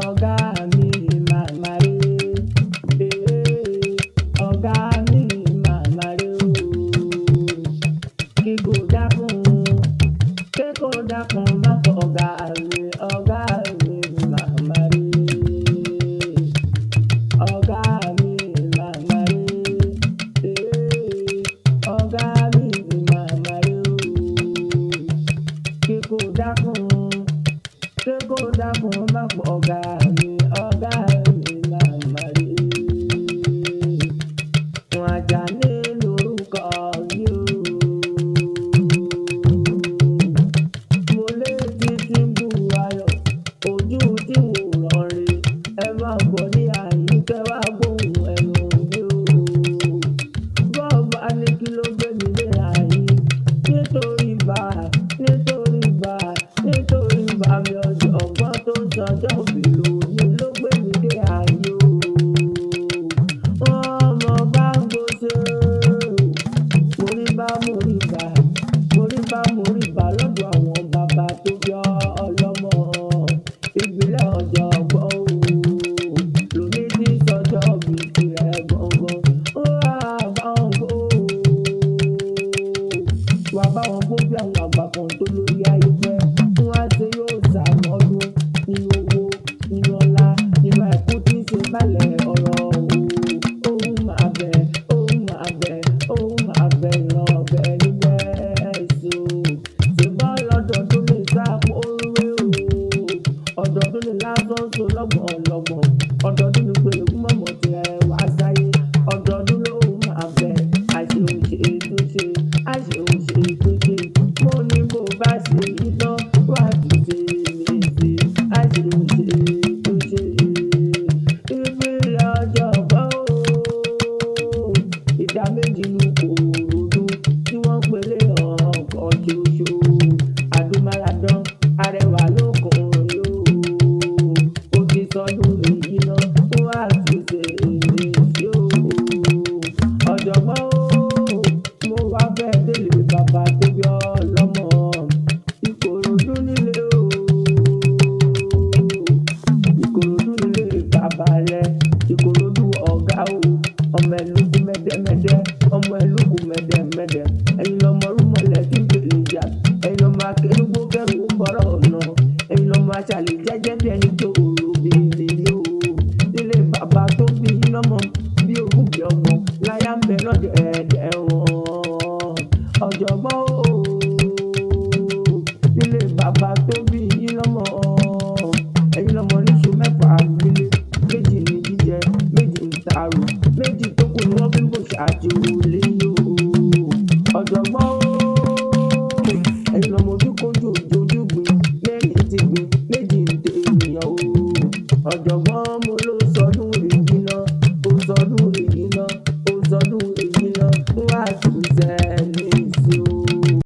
ọ̀gá mi màmá rè é, ọ̀gá mi màmá rè ó. Kí kò dákun má fọ ọ̀gá mi màmá rè é, ọ̀gá mi màmá rè é, ọ̀gá mi màmá rè ó. Kí kò dákun má fọ ọ̀gá mi màmá rè é. Wọ́n Àjàní lórúkọ mi o. Mo létí tí ń bú ayọ̀, ojú tí ń wòran re. Ẹ máa bọ̀ ní àyíkẹ́ wá gbóhùn ẹnu mi o. Bọ́ọ̀bá ní kí ló gbé mi dé àyín, nítorí bá mi ọ̀jọ̀gbọ́n tó sọjọ́ bí lónìí ló gbé mi dé àyín o. Ọmọ bá ń gbóṣe moríbá lọ́dọ̀ àwọn bàbá tó bí ọlọ́mọ. Ìbílẹ̀ ọ̀jọ̀gbọ́n o lóní tí sọjọ́ bí tirẹ̀ gangan. Ó wà bá wọn gbó bí àwọn àgbà kan tó lóyún.